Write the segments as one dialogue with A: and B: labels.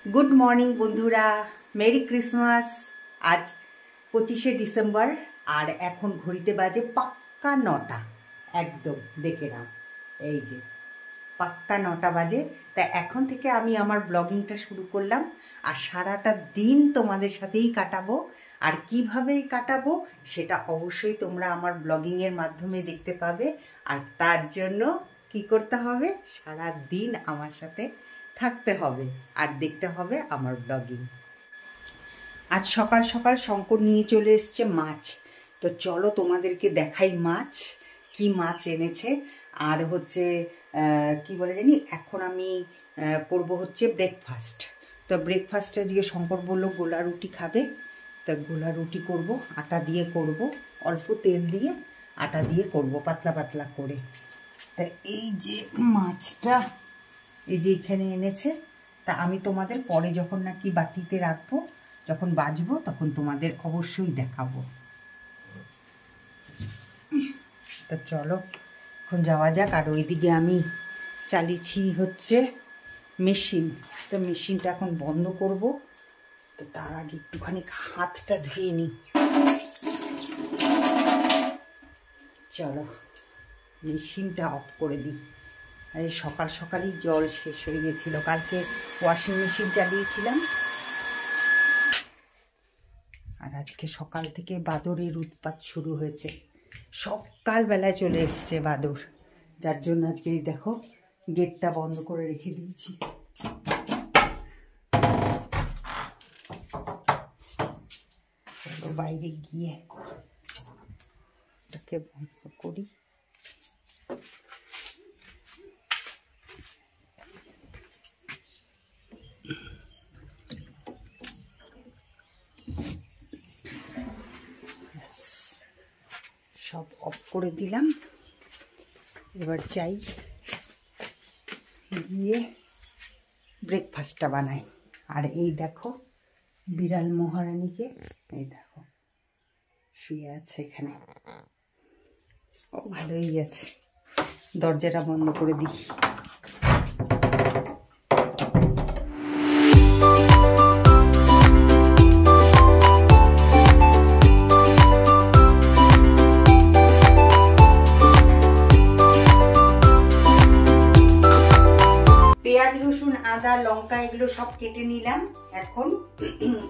A: Good morning বন্ধুরা, merry Christmas. আজ 25শে December আর এখন ঘড়িতে বাজে পাক্কা 9টা। একদম দেখে নাও, এই যে পাক্কা 9টা বাজে। তা এখন থেকে আমি আমার ব্লগিংটা শুরু করলাম আর সারাটা দিন তোমাদের সাথেই কাটাবো। আর কিভাবে কাটাবো সেটা অবশ্যই তোমরা আমার ব্লগিংয়ের মাধ্যমে দেখতে পাবে। আর তার জন্য কি করতে হবে, সারা দিন আমার সাথে থাকতে হবে আর দেখতে হবে আমার ব্লগিং। আজ সকাল সকাল শঙ্কর নিয়ে চলে এসছে মাছ, তো চলো তোমাদেরকে দেখাই মাছ, কি মাছ এনেছে। আর হচ্ছে কি বলে জানি, এখন আমি করব হচ্ছে ব্রেকফাস্ট। তো ব্রেকফাস্টে আজকে শঙ্কর বললো গোলা রুটি খাবে, তা গোলা রুটি করব, আটা দিয়ে করব, অল্প তেল দিয়ে আটা দিয়ে করব, পাতলা পাতলা করে। তা এই যে মাছটা এই যে এখানে এনেছে, তা আমি তোমাদের পরে যখন নাকি বাটিতে রাখবো, যখন বাজবো তখন তোমাদের অবশ্যই দেখাবো। তা চলো এখন যাওয়া যাক। আর ওইদিকে আমি চালিয়েছি হচ্ছে মেশিন, তো মেশিনটা এখন বন্ধ করব। তো তার আগে একটুখানি হাতটা ধুয়ে নিই। চলো মেশিনটা অফ করে দিই। আজ সকাল সকালই জল শেষ হয়ে গেছিল, কালকে ওয়াশিং মেশিন চালিয়েছিলাম। আর আজকে সকাল থেকে বাদরের উৎপাত শুরু হয়েছে, সকালবেলায় চলে এসছে বাদর, যার জন্য আজকে দেখো গেটটা বন্ধ করে রেখে দিয়েছি। বাইরে গিয়ে এটাকে বন্ধ করি। সব অফ করে দিলাম। এবার চাই গিয়ে ব্রেকফাস্টটা বানাই। আর এই দেখো বিড়াল মহারানীকে, এই দেখো শুয়ে আছে এখানে, ও ভালোই আছে। দরজাটা বন্ধ করে দিই। আদা লঙ্কা এগুলো সব কেটে নিলাম এখন।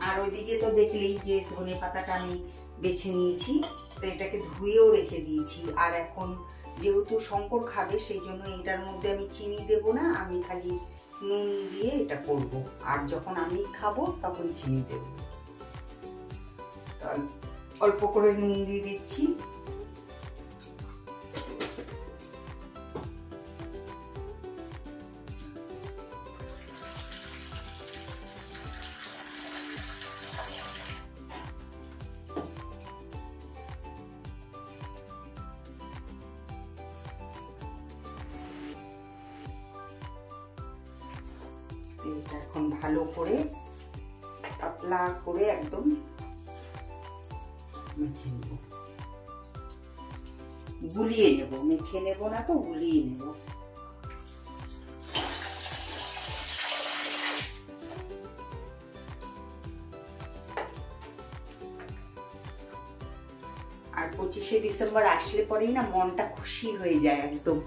A: আর ওইদিকে তো দেখলেই যে ধনে পাতাটা আমি বেছে নিয়েছি, তো এটাকে ধুয়েও রেখে দিয়েছি। আর এখন যেহেতু শঙ্কর খাবে সেই জন্য এটার মধ্যে আমি চিনি দেব না, আমি খালি নুন দিয়ে এটা করব। আর যখন আমি খাবো তখন চিনি দেব। অল্প করে নুন দিয়ে দিচ্ছি। এটা এখন ভালো করে পাতলা করে একদম মেখে নেব, গুলিয়ে নেব, মেখে নেব না তো গুলিয়ে নেব। আর 25শে ডিসেম্বর আসলে পরেই না মনটা খুশি হয়ে যায় একদম।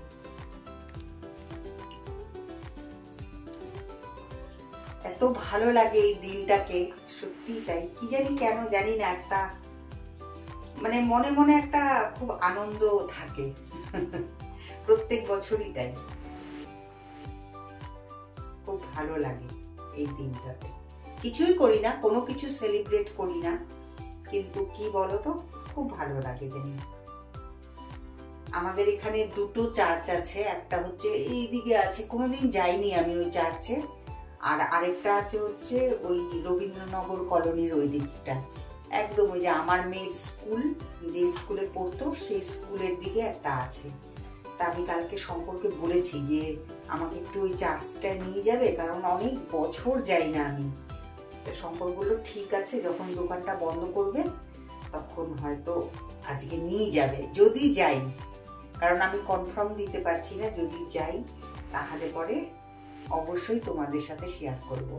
A: এত ভালো লাগে এই দিনটাকে, সত্যি তাই। কি জানি কেন জানি না, একটা মানে মনে মনে একটা খুব আনন্দ থাকে প্রত্যেক বছরই তাই। খুব ভালো লাগে এই দিনটাতে। কিছুই করি না, কোনো কিছু সেলিব্রেট করি না, কিন্তু কি বলতো খুব ভালো লাগে জানি। আমাদের এখানে দুটো চার্চ আছে, একটা হচ্ছে এইদিকে আছে, কোনোদিন যাইনি আমি ওই চার্চে। আর আরেকটা আছে হচ্ছে ওই রবীন্দ্রনগর কলোনির ওই দিকটা, একদম ওই যে আমার মেয়ের স্কুল যে স্কুলে পড়তো সেই স্কুলের দিকে একটা আছে। তা আমি কালকে শঙ্করকে বলেছি যে আমাকে একটু ওই চার্চটায় নিয়ে যাবে, কারণ অনেক বছর যাই না আমি। তো শঙ্কর বললো ঠিক আছে, যখন দোকানটা বন্ধ করবে তখন হয়তো আজকে নিয়ে যাবে, যদি যাই। কারণ আমি কনফার্ম দিতে পারছি না, যদি যাই তাহলে পরে অবশ্যই তোমাদের সাথে শেয়ার করব।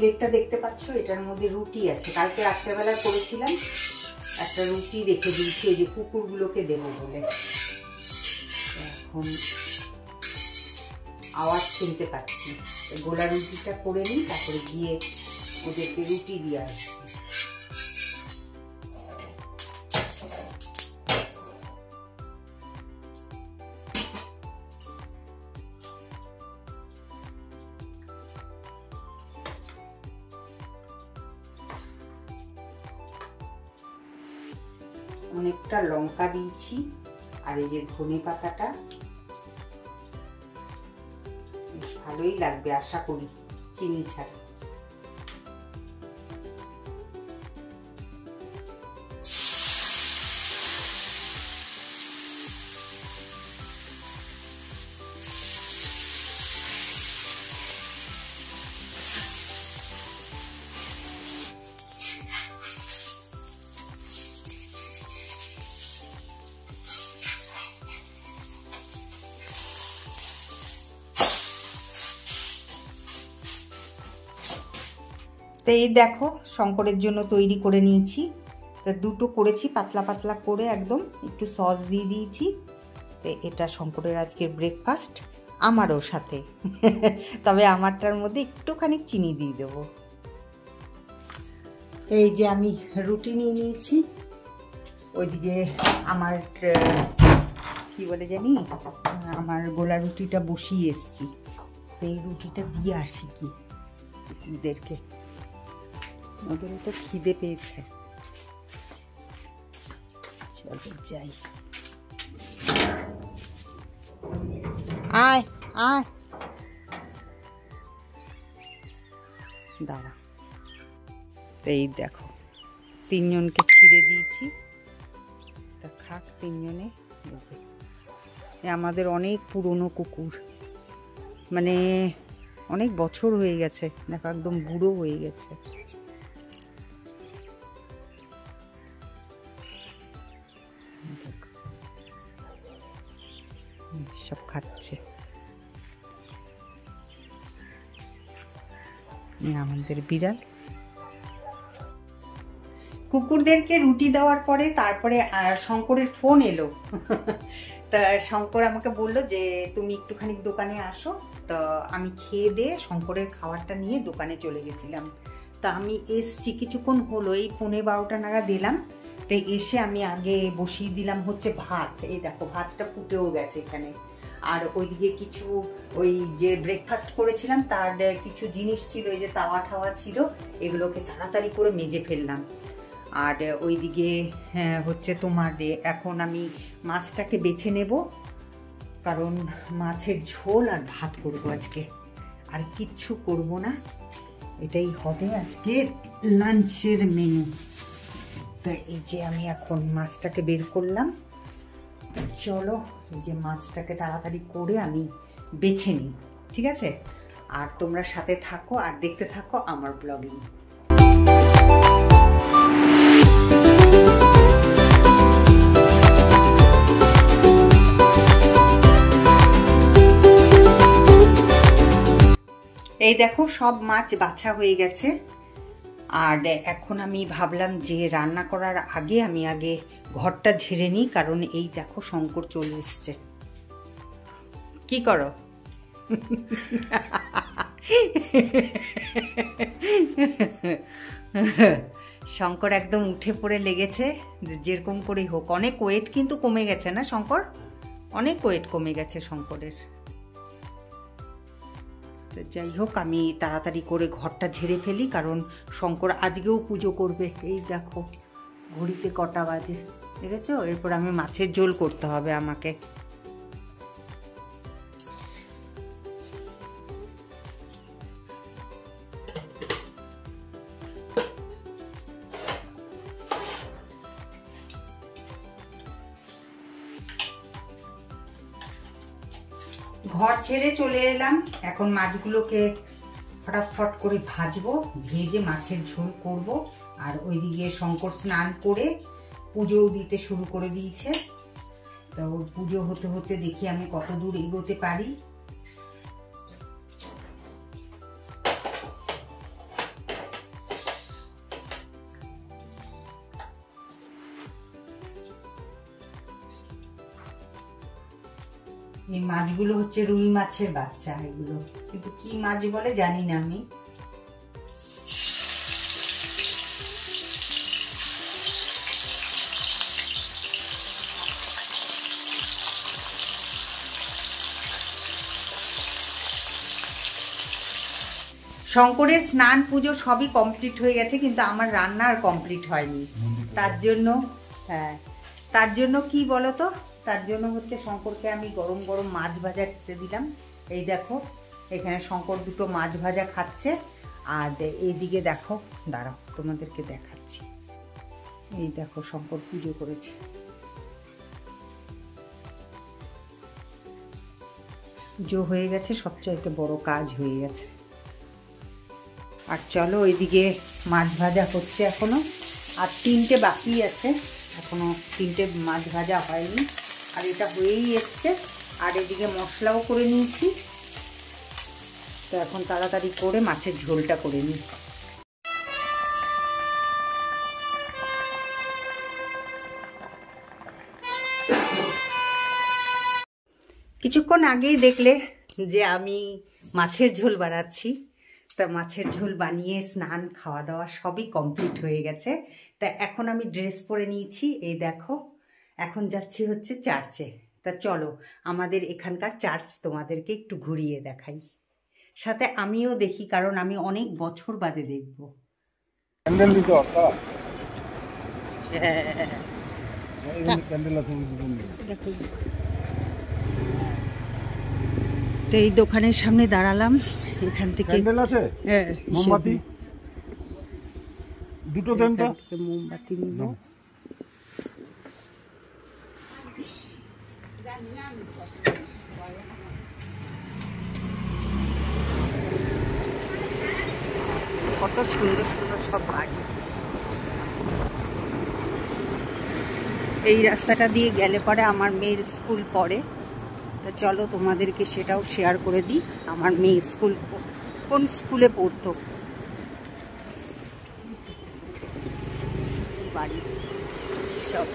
A: প্লেটটা দেখতে পাচ্ছ, এটার মধ্যে রুটি আছে। কালকে রাত্রেবেলা করেছিলাম, একটা রুটি রেখে দিয়েছি এই যে কুকুরগুলোকে দেবো বলে। এখন আওয়াজ শুনতে পাচ্ছি, গোলা রুটিটা করে নিই, তারপরে গিয়ে ওদেরকে রুটি দিয়ে আসবো। অনেকটা লঙ্কা দিয়েছি, আর এই যে ধনে পাতাটা বেশ ভালোই লাগবে আশা করি চিনি ছাড়া। তো এই দেখো শঙ্করের জন্য তৈরি করে নিয়েছি। তো দুটো করেছি পাতলা পাতলা করে, একদম একটু সস দিয়ে দিয়েছি। তো এটা শঙ্করের আজকের ব্রেকফাস্ট, আমারও সাথে তবে আমারটার মধ্যে একটুখানি চিনি দিয়ে দেবো। এই যে আমি রুটি নিয়ে নিয়েছি, ওইদিকে আমার কি বলে জানি, আমার গোলা রুটিটা বসিয়ে এসছি। তো এই রুটিটা দিয়ে আসি কি কুকুরদেরকে, ওদেরও তো খিদে পেয়েছে। চলো যাই, আয় আয়, দাঁড়া। এই দেখো তিনজনকে ছিঁড়ে দিয়েছি, তা খাক তিনজনে। আমাদের অনেক পুরনো কুকুর, মানে অনেক বছর হয়ে গেছে, দেখো একদম বুড়ো হয়ে গেছে। সব খাচ্ছে। আমাদের বিড়াল। কুকুরদেরকে রুটি দেওয়ার পরে তারপরে শঙ্করের ফোন এলো তা শঙ্কর আমাকে বললো যে তুমি একটুখানি দোকানে আসো। তো আমি খেয়ে দিয়ে শঙ্করের খাবারটা নিয়ে দোকানে চলে গেছিলাম। তা আমি এসছি কিছুক্ষণ হলো, এই 11:15 নাগাদ এলাম। তো এসে আমি আগে বসিয়ে দিলাম হচ্ছে ভাত। এই দেখো ভাতটা ফুটেও গেছে এখানে। আর ওইদিকে কিছু ওই যে ব্রেকফাস্ট করেছিলাম তার কিছু জিনিস ছিল, এই যে তাওয়া ঠাওয়া ছিল, এগুলোকে তাড়াতাড়ি করে মেজে ফেললাম। আর ওইদিকে হচ্ছে তোমার এখন আমি মাছটাকে বেছে নেব, কারণ মাছের ঝোল আর ভাত করবো আজকে, আর কিচ্ছু করব না। এটাই হবে আজকে লাঞ্চের মেনু। তো এই যে আমি এখন মাছটাকে বের করলাম। চলো এই যে মাছটাকে তাড়াতাড়ি করে আমি বেছে নিই, ঠিক আছে? আর তোমরা সাথে থাকো আর দেখতে থাকো আমার ব্লগিং। এই দেখো সব মাছ বাছা হয়ে গেছে। আর এখন আমি ভাবলাম যে রান্না করার আগে আমি আগে ঘরটা ঝেড়ে নিই, কারণ এই দেখো শঙ্কর চলে এসছে। কি করো? শঙ্কর একদম উঠে পড়ে লেগেছে, যেরকম করেই হোক। অনেক ওয়েট কিন্তু কমে গেছে না শঙ্কর, অনেক ওয়েট কমে গেছে শঙ্করের। যাই হোক আমি তাড়াতাড়ি করে ঘরটা ঝেড়ে ফেলি, কারণ শঙ্কর আজকেও পুজো করবে। এই দেখো ঘড়িতে কটা বাজে, দেখেছো? এরপর আমি মাছের ঝোল করতে হবে আমাকে। ঘর ছেড়ে চলে এলাম, এখন মাছগুলোকে ফটাফট করে ভাজবো, ভেজে মাছের ঝোল করব। আর ওইদিকে শঙ্কর স্নান করে পুজোও দিতে শুরু করে দিয়েছে। তো ওর পুজো হতে হতে দেখি আমি কত দূর এগোতে পারি। এই মাছগুলো হচ্ছে রুই মাছের বাচ্চা, এগুলো কিন্তু কি মাছ বলে জানি না আমি। শঙ্করের স্নান পুজো সবই কমপ্লিট হয়ে গেছে, কিন্তু আমার রান্না আর কমপ্লিট হয়নি। তার জন্য তার জন্য কি বলতো, তার জন্য হচ্ছে শঙ্করকে আমি গরম গরম মাছ ভাজা খেতে দিলাম। এই দেখো এখানে শঙ্কর দুটো মাছ ভাজা খাচ্ছে, আর এইদিকে দেখো, দাঁড়াও তোমাদেরকে দেখাচ্ছি। এই দেখো শঙ্কর পুজো করেছে। পুজো হয়ে গেছে, সবচাইতে বড় কাজ হয়ে গেছে। আর চলো ওইদিকে মাছ ভাজা হচ্ছে এখনো, আর 3টে বাকি আছে, এখনো 3টে মাছ ভাজা হয়নি, আর এটা হয়েই এসছে। আর এদিকে মশলাও করে নিয়েছি, তো এখন তাড়াতাড়ি করে মাছের ঝোলটা করে নিই। কিছুক্ষণ আগেই দেখলে যে আমি মাছের ঝোল বানাচ্ছি, তা মাছের ঝোল বানিয়ে স্নান খাওয়া দাওয়া সবই কমপ্লিট হয়ে গেছে। তা এখন আমি ড্রেস পরে নিয়েছি, এই দেখো এখন যাচ্ছি হচ্ছে চার্চে। তা চলো আমাদের এখানকার চার্চ তোমাদেরকে একটু ঘুরিয়ে দেখাই, সাথে আমিও দেখি, কারণ আমি অনেক বছর বাদে দেখব। তো এই দোকানের সামনে দাঁড়ালাম, এখান থেকে
B: মোমবাতি দুটো দেন তো,
A: মোমবাতি নিব। কত সুন্দর সুন্দর সব বাড়ি। এই রাস্তাটা দিয়ে গেলে পরে আমার মেয়ের স্কুল পড়ে, তা চলো তোমাদেরকে সেটাও শেয়ার করে দিই। আমার মেয়ে স্কুল কোন স্কুলে পড়তো। বাড়ি সব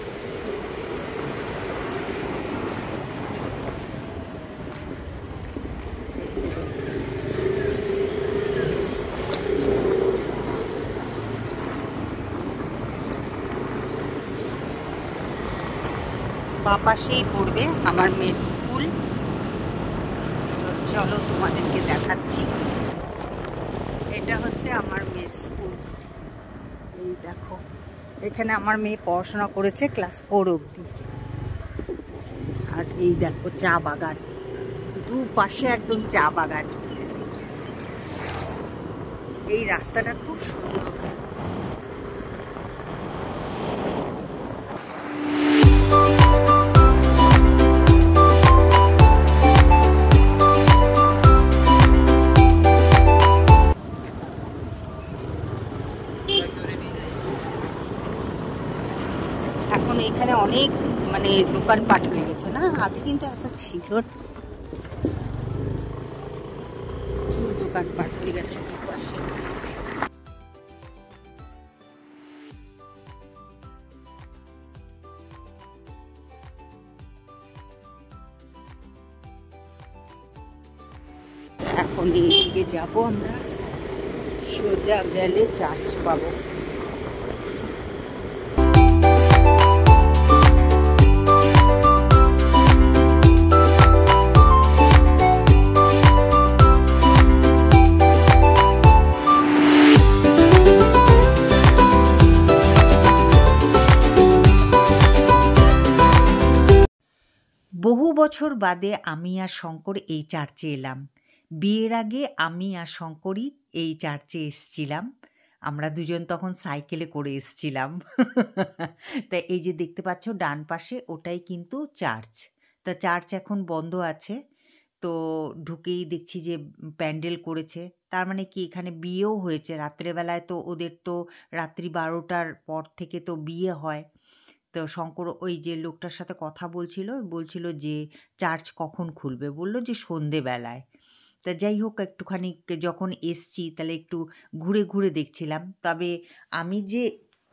A: বা পাশেই পড়বে আমার মেয়ের স্কুল। চলো তোমাদেরকে দেখাচ্ছি, এটা হচ্ছে আমার মেয়ের স্কুল। এই দেখো এখানে আমার মেয়ে পড়াশোনা করেছে ক্লাস 4 অবধি। আর এই দেখো চা বাগান, দুপাশে একদম চা বাগান। এই রাস্তাটা খুব সুন্দর। এখন এখানে অনেক মানে দোকানপাট হয়ে গেছে না, আগে কিন্তু এত ছিল দোকানপাট হয়ে গেছে দুপাশে। এখন এইদিকে যাবো আমরা, সোজা গেলে চার্চ পাবো। বহু বছর বাদে আমি আর শঙ্কর এই চার্চে এলাম। বিয়ের আগে আমি আর শঙ্করই এই চার্চে এসছিলাম। আমরা দুজন তখন সাইকেলে করে এসছিলাম। তা এই যে দেখতে পাচ্ছ ডান পাশে, ওটাই কিন্তু চার্চ। তা চার্চ এখন বন্ধ আছে, তো ঢুকেই দেখছি যে প্যান্ডেল করেছে। তার মানে কি এখানে বিয়েও হয়েছে রাত্রেবেলায়, তো ওদের তো রাত্রি 12টার পর থেকে তো বিয়ে হয়। তো শঙ্কর ওই যে লোকটার সাথে কথা বলছিল যে চার্চ কখন খুলবে, বলল যে সন্ধেবেলায়। তা যাই হোক, একটুখানি যখন এসছি তাহলে একটু ঘুরে ঘুরে দেখছিলাম। তবে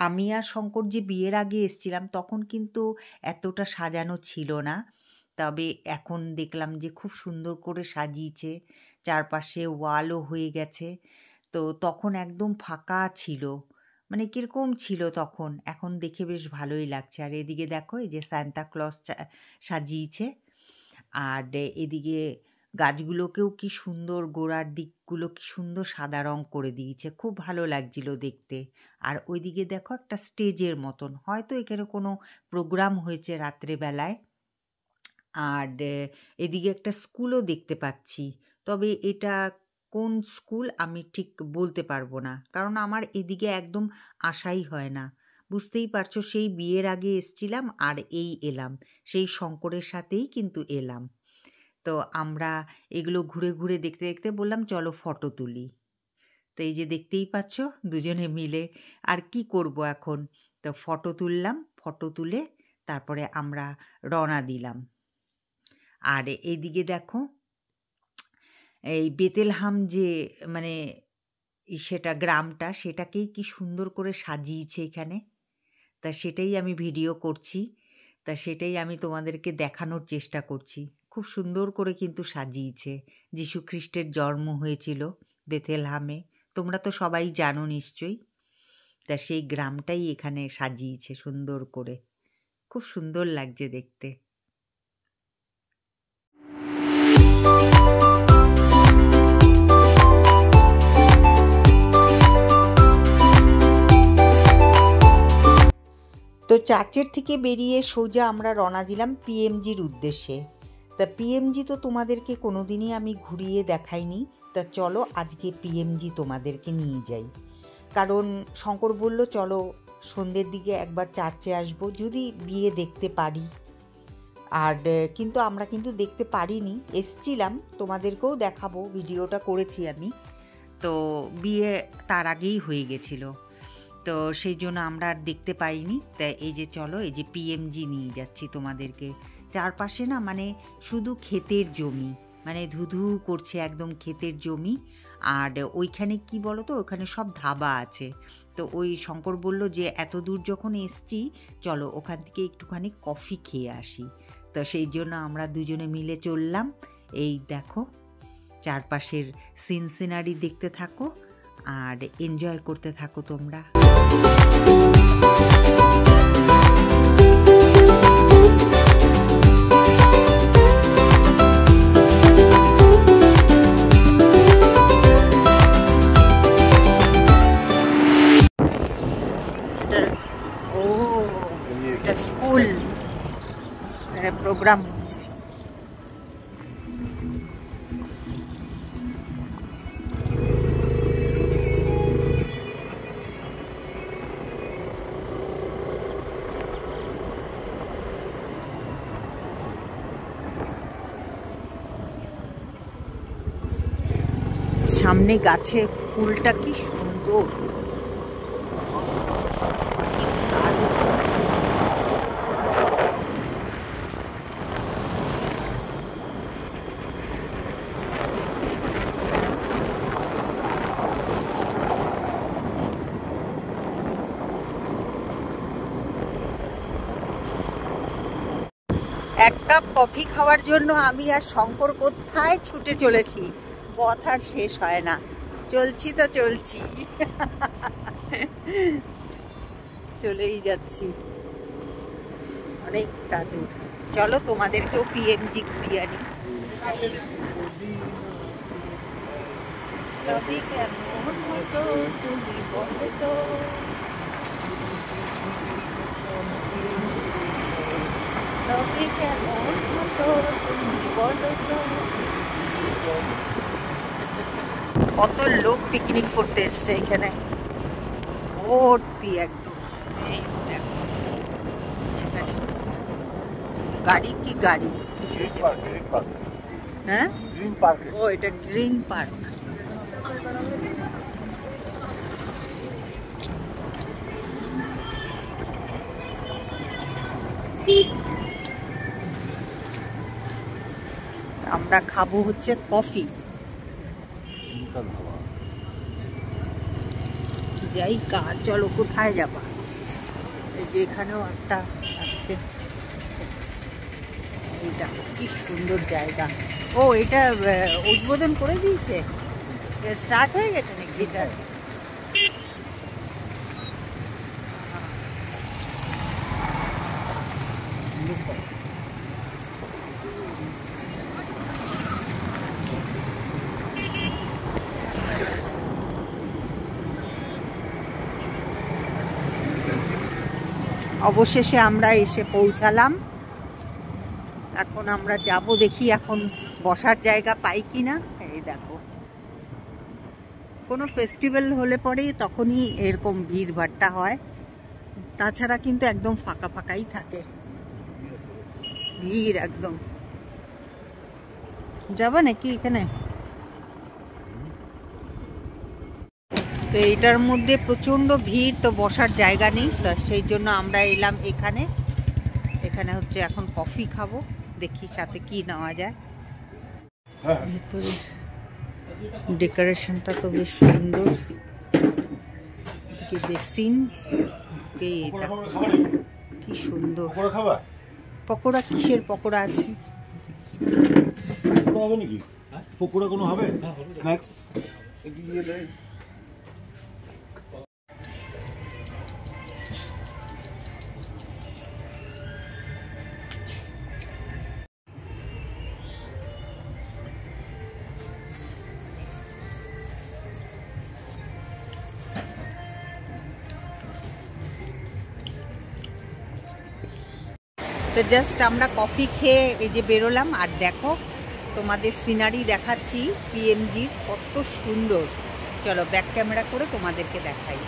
A: আমি আর শঙ্কর যে বিয়ের আগে এসছিলাম তখন কিন্তু এতটা সাজানো ছিল না। তবে এখন দেখলাম যে খুব সুন্দর করে সাজিয়েছে, চারপাশে ওয়ালও হয়ে গেছে। তো তখন একদম ফাঁকা ছিল, মানে কীরকম ছিল তখন, এখন দেখে বেশ ভালোই লাগছে। আর এদিকে দেখো এই যে সান্তা ক্লজ সাজিয়েছে, আর এদিকে গাছগুলোকেও কি সুন্দর, গোড়ার দিকগুলো কি সুন্দর সাদা রং করে দিয়েছে, খুব ভালো লাগছিল দেখতে। আর ওইদিকে দেখো একটা স্টেজের মতন, হয়তো এখানে কোনো প্রোগ্রাম হয়েছে রাত্রেবেলায়। আর এদিকে একটা স্কুলও দেখতে পাচ্ছি, তবে এটা কোন স্কুল আমি ঠিক বলতে পারবো না, কারণ আমার এদিকে একদম আসাই হয় না। বুঝতেই পারছো, সেই বিয়ের আগে এসছিলাম আর এই এলাম, সেই শঙ্করের সাথেই কিন্তু এলাম। তো আমরা এগুলো ঘুরে ঘুরে দেখতে দেখতে বললাম চলো ফটো তুলি। তো এই যে দেখতেই পাচ্ছ দুজনে মিলে, আর কি করব এখন, তো ফটো তুললাম, ফটো তুলে তারপরে আমরা রওনা দিলাম। আর এইদিকে দেখো এই বেতেলহাম যে মানে সেটা গ্রামটা, সেটাকেই কি সুন্দর করে সাজিয়েছে এখানে, তা সেটাই আমি ভিডিও করছি, তা সেটাই আমি তোমাদেরকে দেখানোর চেষ্টা করছি। খুব সুন্দর করে কিন্তু সাজিয়েছে, যীশু খ্রিস্টের জন্ম হয়েছিল বেথেলহামে, তোমরা তো সবাই জানো নিশ্চয়ই। তা সেই গ্রামটাই এখানে সাজিয়েছে সুন্দর করে, খুব সুন্দর লাগছে দেখতে। তো চার্চের থেকে বেরিয়ে সোজা আমরা রওনা দিলাম পিএমজির উদ্দেশ্যে। তা পিএমজি তো তোমাদেরকে কোনো দিনই আমি ঘুরিয়ে দেখাইনি, তা চলো আজকে পিএমজি তোমাদেরকে নিয়ে যাই। কারণ শঙ্কর বলল চলো সন্ধ্যের দিকে একবার চার্চে আসবো, যদি বিয়ে দেখতে পারি। আর কিন্তু আমরা কিন্তু দেখতে পারিনি, এসছিলাম, তোমাদেরকেও দেখাবো, ভিডিওটা করেছি আমি। তো বিয়ে তার আগেই হয়ে গেছিলো, তো সেই জন্য আমরা আর দেখতে পারিনি। তাই এই যে চলো, এই যে পিএমজি নিয়ে যাচ্ছি তোমাদেরকে। চারপাশে না মানে শুধু ক্ষেতের জমি, মানে ধুধু করছে একদম ক্ষেতের জমি। আর ওইখানে কি বলো তো, ওখানে সব ধাবা আছে। তো ওই শঙ্কর বলল যে এত দূর যখন এসছি চলো ওখান থেকে একটুখানি কফি খেয়ে আসি। তো সেই জন্য আমরা দুজনে মিলে চললাম। এই দেখো চারপাশের সিন সিনারি দেখতে থাকো আর এনজয় করতে থাকো তোমরা। ও এটা স্কুল, প্রোগ্রাম হচ্ছে। সামনে গাছে ফুলটা কি সুন্দর, এক কাপ কফি খাওয়ার জন্য আমি আর শঙ্কর কোথায় ছুটে চলেছি, পথ আর শেষ হয় না, চলছি তো চলছি, চলেই যাচ্ছি অনেকটা দূর। চলো তোমাদেরকেও পিএমজি ঘুরিয়ে আনি। তবে কেমন হতো তুমি বলো তো, তবে কেমন হতো তুমি বলো তো। কত লোক পিকনিক করতে এসছে এখানে, ভর্তি একদম। এই দেখো এখানে গাড়ি কি গাড়ি, হ্যাঁ ও এটা গ্রিন পার্ক। আমরা খাবো হচ্ছে কফি। যাই কার, চলো কোথায় যাবা, এই যে এখানেও একটা আছে। এইটা কি সুন্দর জায়গা। ও এটা উদ্বোধন করে দিয়েছে, স্টার্ট হয়ে গেছে নাকি এটা? অবশেষে আমরা এসে পৌঁছালাম। এখন আমরা যাব, দেখি এখন বসার জায়গা পাই কিনা। এই দেখো, কোনো ফেস্টিভ্যাল হলে পরে তখনই এরকম ভিড় ভাট্টা হয়, তাছাড়া কিন্তু একদম ফাঁকা ফাঁকাই থাকে, ভিড় একদম। যাবা নাকি এখানে? তো এইটার মধ্যে প্রচণ্ড ভিড়, তো বসার জায়গা নেই, তো সেই জন্য আমরা এলাম এখানে। এখানে হচ্ছে এখন কফি খাবো, দেখি সাথে কি নেওয়া যায়। ভেতরে ডেকোরেশনটা তো বেশ সুন্দর, বেসিন, কি সুন্দর। পকোড়া, কিসের পকোড়া আছে?
B: হবে নাকি পকোড়া কোনো হবে? স্ন্যাক্স
A: তো জাস্ট আমরা কফি খেয়ে এই যে বেরোলাম, আর দেখো তোমাদের সিনারি দেখাচ্ছি পিএমজির, কত সুন্দর। চলো ব্যাক ক্যামেরা করে তোমাদেরকে দেখাই।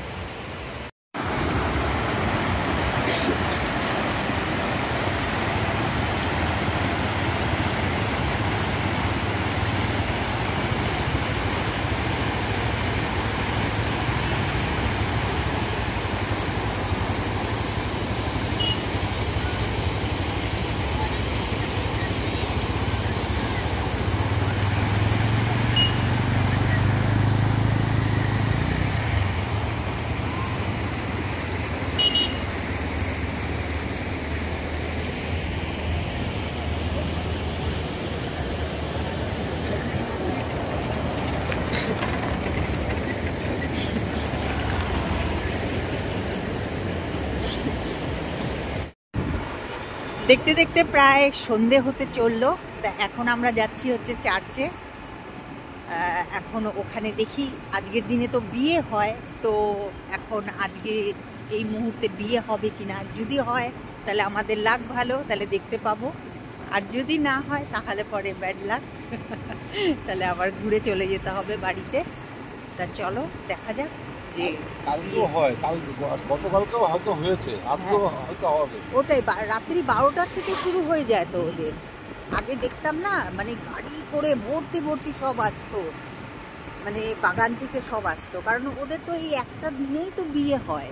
A: দেখতে দেখতে প্রায় সন্ধে হতে চললো। তা এখন আমরা যাচ্ছি হচ্ছে চার্চে। এখন ওখানে দেখি, আজকের দিনে তো বিয়ে হয়, তো এখন আজকে এই মুহূর্তে বিয়ে হবে কিনা। যদি হয় তাহলে আমাদের লাক ভালো, তাহলে দেখতে পাবো, আর যদি না হয় তাহলে পরে ব্যাড লাক, তাহলে আবার ঘুরে চলে যেতে হবে বাড়িতে। তা চলো দেখা যাক। যে
B: কালকেও হয়, গতকালকেও হয়তো হয়েছে, আজকেও হয়তো হবে।
A: ওটাই, রাত্রি 12টার থেকে শুরু হয়ে যায় তো ওদের। আগে দেখতাম না, মানে গাড়ি করে ভর্তি ভর্তি সব আসতো, মানে বাগান থেকে সব আসতো, কারণ ওদের তো এই একটা দিনেই তো বিয়ে হয়।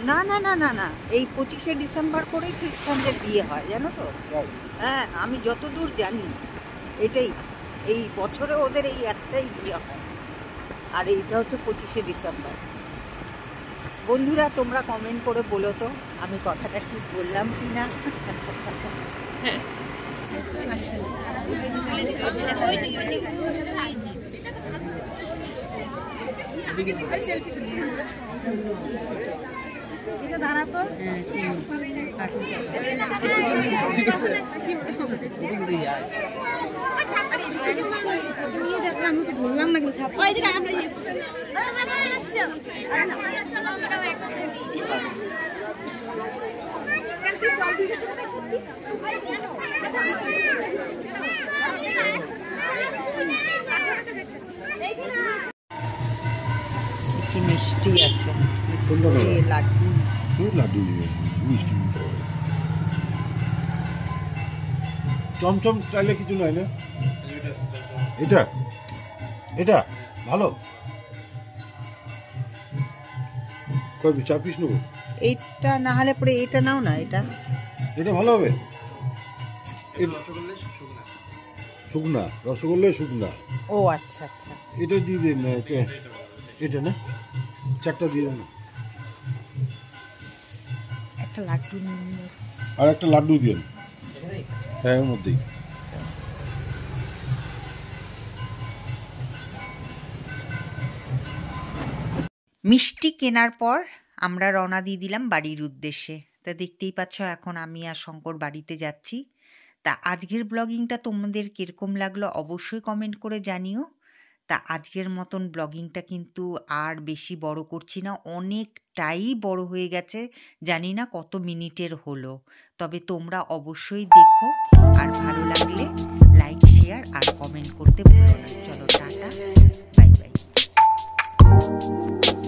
A: না না না না না, এই 25শে ডিসেম্বর করেই খ্রিস্টানদের বিয়ে হয়, জানো তো? হ্যাঁ, আমি যতদূর জানি এটাই, এই বছরে ওদের এই একটাই বিয়ে হয়, আর এইটা হচ্ছে 25শে ডিসেম্বর। বন্ধুরা তোমরা কমেন্ট করে বলো তো আমি কথাটা ঠিক বললাম কি না। দাঁড়াতো আমি তো বললাম না, কিন্তু কি মিষ্টি আছে, লাড্ডু
B: লাড্ডু মিষ্টি চমচম চাইলে কিছু নয় না। এটা এটা ভালো, কবি 4 পিস নেবো।
A: এইটা না হলে পরে এটা নাও না, এটা
B: এটা ভালো হবে। শুকনা রসগোল্লা, শুকনা।
A: ও আচ্ছা আচ্ছা,
B: এটা দিয়ে দিন। এটা না 4টা দিয়ে দেন।
A: একটা লাড্ডু নিয়ে
B: আর একটা লাড্ডু দিন। হ্যাঁ, এর মধ্যেই।
A: মিষ্টি কেনার পর আমরা রওনা দিয়ে দিলাম বাড়ির উদ্দেশ্যে। তা দেখতেই পাচ্ছ এখন আমি আর শঙ্কর বাড়িতে যাচ্ছি। তা আজকের ব্লগিংটা তোমাদের কীরকম লাগলো অবশ্যই কমেন্ট করে জানিও। তা আজকের মতন ব্লগিংটা কিন্তু আর বেশি বড় করছি না, অনেকটাই বড় হয়ে গেছে, জানি না কত মিনিটের হলো। তবে তোমরা অবশ্যই দেখো, আর ভালো লাগলে লাইক শেয়ার আর কমেন্ট করতে ভুলো না।